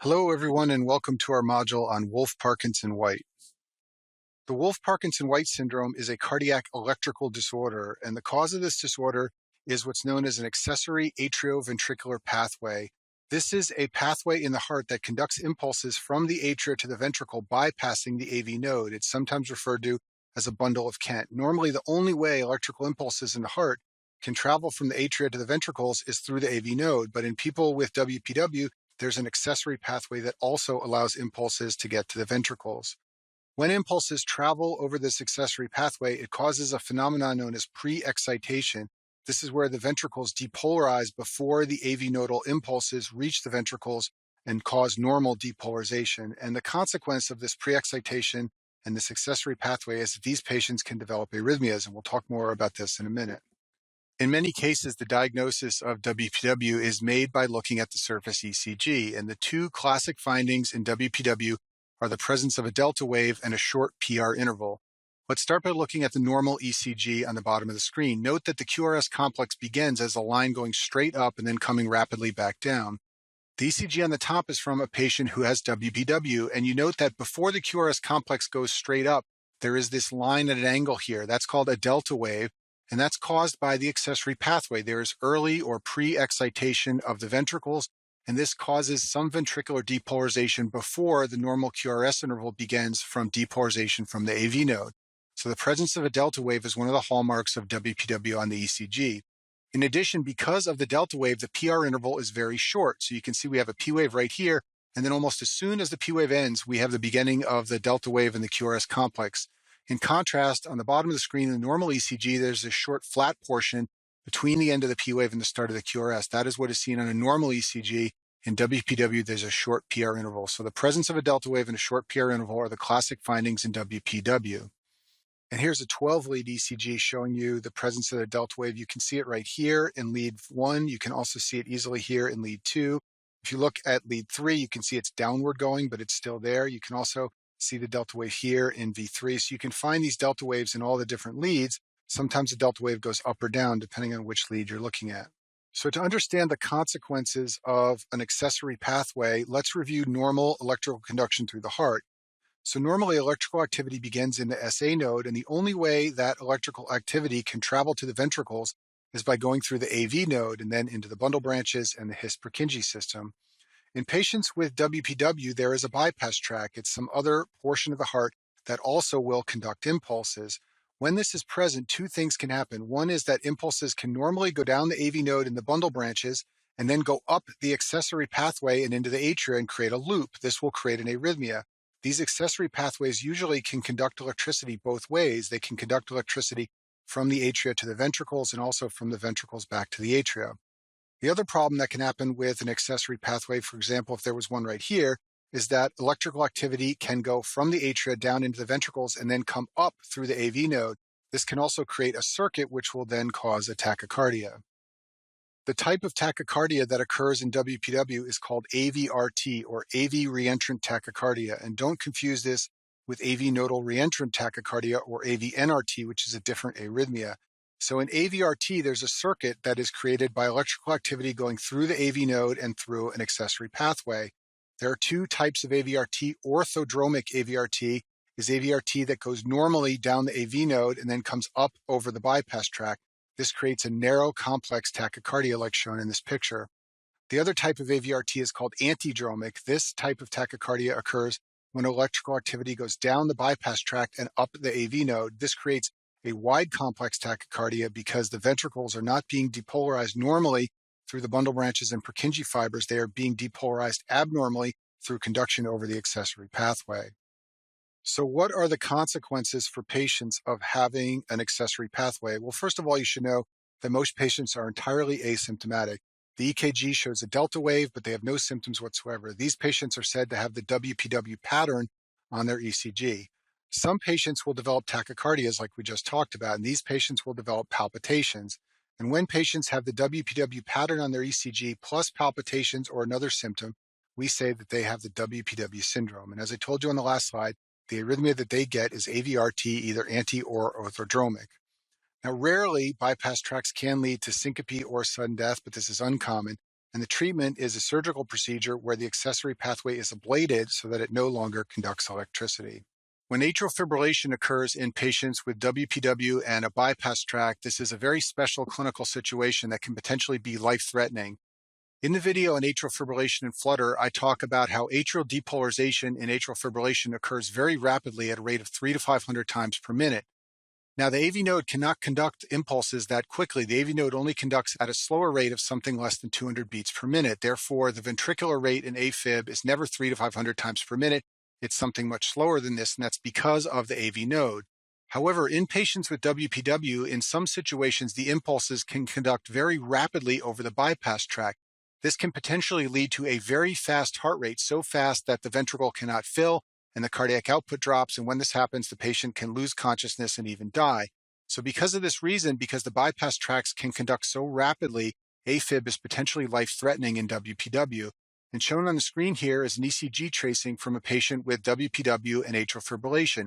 Hello, everyone, and welcome to our module on Wolff-Parkinson White. The Wolff-Parkinson White syndrome is a cardiac electrical disorder, and the cause of this disorder is what's known as an accessory atrioventricular pathway. This is a pathway in the heart that conducts impulses from the atria to the ventricle, bypassing the AV node. It's sometimes referred to as a bundle of Kent. Normally, the only way electrical impulses in the heart can travel from the atria to the ventricles is through the AV node, but in people with WPW, there's an accessory pathway that also allows impulses to get to the ventricles. When impulses travel over this accessory pathway, it causes a phenomenon known as pre-excitation. This is where the ventricles depolarize before the AV nodal impulses reach the ventricles and cause normal depolarization. And the consequence of this pre-excitation and this accessory pathway is that these patients can develop arrhythmias, and we'll talk more about this in a minute. In many cases, the diagnosis of WPW is made by looking at the surface ECG, and the two classic findings in WPW are the presence of a delta wave and a short PR interval. Let's start by looking at the normal ECG on the bottom of the screen. Note that the QRS complex begins as a line going straight up and then coming rapidly back down. The ECG on the top is from a patient who has WPW, and you note that before the QRS complex goes straight up, there is this line at an angle here. That's called a delta wave. And that's caused by the accessory pathway. There is early or pre-excitation of the ventricles, and this causes some ventricular depolarization before the normal QRS interval begins from depolarization from the AV node. So the presence of a delta wave is one of the hallmarks of WPW on the ECG. In addition, because of the delta wave, the PR interval is very short. So you can see we have a P wave right here, and then almost as soon as the P wave ends, we have the beginning of the delta wave in the QRS complex. In contrast, on the bottom of the screen, in the normal ECG, there's this short flat portion between the end of the P wave and the start of the QRS. That is what is seen on a normal ECG. In WPW, there's a short PR interval. So the presence of a delta wave and a short PR interval are the classic findings in WPW. And here's a 12-lead ECG showing you the presence of the delta wave. You can see it right here in lead 1. You can also see it easily here in lead 2. If you look at lead 3, you can see it's downward going, but it's still there. You can also see the delta wave here in V3. So you can find these delta waves in all the different leads. Sometimes the delta wave goes up or down depending on which lead you're looking at. So to understand the consequences of an accessory pathway, let's review normal electrical conduction through the heart. So normally electrical activity begins in the SA node, and the only way that electrical activity can travel to the ventricles is by going through the AV node and then into the bundle branches and the His-Purkinje system. In patients with WPW, there is a bypass track. It's some other portion of the heart that also will conduct impulses. When this is present, two things can happen. One is that impulses can normally go down the AV node in the bundle branches and then go up the accessory pathway and into the atria and create a loop. This will create an arrhythmia. These accessory pathways usually can conduct electricity both ways. They can conduct electricity from the atria to the ventricles and also from the ventricles back to the atria. The other problem that can happen with an accessory pathway, for example, if there was one right here, is that electrical activity can go from the atria down into the ventricles and then come up through the AV node. This can also create a circuit which will then cause a tachycardia. The type of tachycardia that occurs in WPW is called AVRT, or AV reentrant tachycardia, and don't confuse this with AV nodal reentrant tachycardia or AVNRT, which is a different arrhythmia. So in AVRT, there's a circuit that is created by electrical activity going through the AV node and through an accessory pathway. There are two types of AVRT. Orthodromic AVRT is AVRT that goes normally down the AV node and then comes up over the bypass track. This creates a narrow, complex tachycardia like shown in this picture. The other type of AVRT is called antidromic. This type of tachycardia occurs when electrical activity goes down the bypass tract and up the AV node. This creates a wide complex tachycardia because the ventricles are not being depolarized normally through the bundle branches and Purkinje fibers. They are being depolarized abnormally through conduction over the accessory pathway. So what are the consequences for patients of having an accessory pathway? Well, first of all, you should know that most patients are entirely asymptomatic. The EKG shows a delta wave, but they have no symptoms whatsoever. These patients are said to have the WPW pattern on their ECG. Some patients will develop tachycardias like we just talked about, and these patients will develop palpitations. And when patients have the WPW pattern on their ECG plus palpitations or another symptom, we say that they have the WPW syndrome. And as I told you on the last slide, the arrhythmia that they get is AVRT, either anti or orthodromic. Now, rarely bypass tracks can lead to syncope or sudden death, but this is uncommon. And the treatment is a surgical procedure where the accessory pathway is ablated so that it no longer conducts electricity. When atrial fibrillation occurs in patients with WPW and a bypass tract, this is a very special clinical situation that can potentially be life-threatening. In the video on atrial fibrillation and flutter, I talk about how atrial depolarization in atrial fibrillation occurs very rapidly at a rate of 300 to 500 times per minute. Now, the AV node cannot conduct impulses that quickly. The AV node only conducts at a slower rate of something less than 200 beats per minute. Therefore, the ventricular rate in AFib is never 300 to 500 times per minute. It's something much slower than this, and that's because of the AV node. However, in patients with WPW, in some situations, the impulses can conduct very rapidly over the bypass tract. This can potentially lead to a very fast heart rate, so fast that the ventricle cannot fill and the cardiac output drops, and when this happens, the patient can lose consciousness and even die. So because of this reason, because the bypass tracts can conduct so rapidly, AFib is potentially life-threatening in WPW. And shown on the screen here is an ECG tracing from a patient with WPW and atrial fibrillation.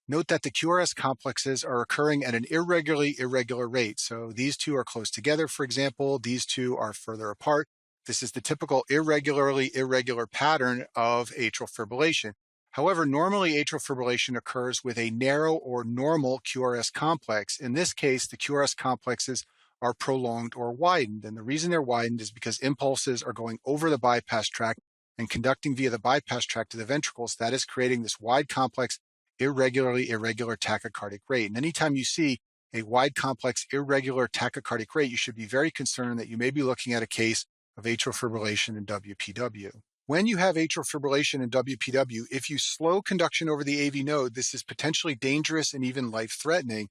Note that the QRS complexes are occurring at an irregular rate. So these two are close together, for example. These two are further apart. This is the typical irregular pattern of atrial fibrillation. However, normally atrial fibrillation occurs with a narrow or normal QRS complex. In this case, the QRS complexes are prolonged or widened. And the reason they're widened is because impulses are going over the bypass tract and conducting via the bypass tract to the ventricles. That is creating this wide complex, irregular tachycardic rate. And anytime you see a wide complex, irregular tachycardic rate, you should be very concerned that you may be looking at a case of atrial fibrillation in WPW. When you have atrial fibrillation in WPW, if you slow conduction over the AV node, this is potentially dangerous and even life-threatening.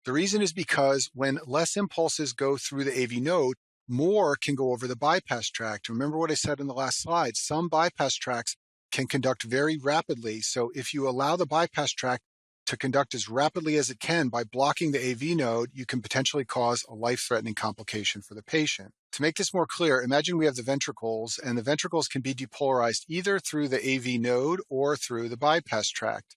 The reason is because when less impulses go through the AV node, more can go over the bypass tract. Remember what I said in the last slide, some bypass tracts can conduct very rapidly. So if you allow the bypass tract to conduct as rapidly as it can by blocking the AV node, you can potentially cause a life-threatening complication for the patient. To make this more clear, imagine we have the ventricles, and the ventricles can be depolarized either through the AV node or through the bypass tract.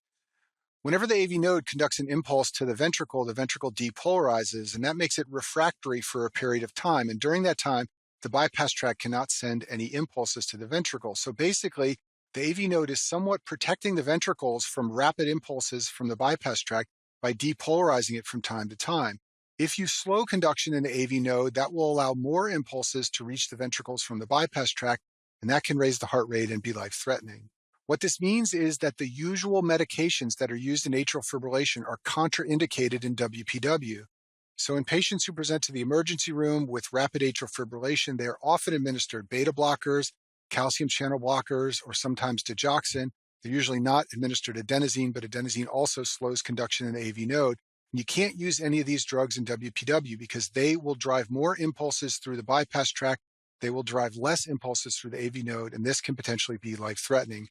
Whenever the AV node conducts an impulse to the ventricle depolarizes, and that makes it refractory for a period of time. And during that time, the bypass tract cannot send any impulses to the ventricle. So basically, the AV node is somewhat protecting the ventricles from rapid impulses from the bypass tract by depolarizing it from time to time. If you slow conduction in the AV node, that will allow more impulses to reach the ventricles from the bypass tract, and that can raise the heart rate and be life-threatening. What this means is that the usual medications that are used in atrial fibrillation are contraindicated in WPW. So in patients who present to the emergency room with rapid atrial fibrillation, they are often administered beta blockers, calcium channel blockers, or sometimes digoxin. They're usually not administered adenosine, but adenosine also slows conduction in the AV node. And you can't use any of these drugs in WPW because they will drive more impulses through the bypass tract. They will drive less impulses through the AV node, and this can potentially be life-threatening.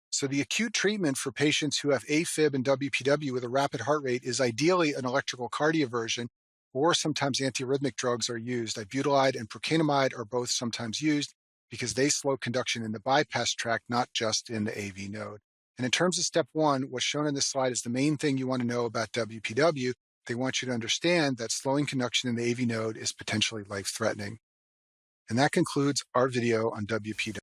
So the acute treatment for patients who have AFib and WPW with a rapid heart rate is ideally an electrical cardioversion, or sometimes antiarrhythmic drugs are used. Ibutilide and procainamide are both sometimes used because they slow conduction in the bypass tract, not just in the AV node. And in terms of step one, what's shown in this slide is the main thing you want to know about WPW. They want you to understand that slowing conduction in the AV node is potentially life-threatening. And that concludes our video on WPW.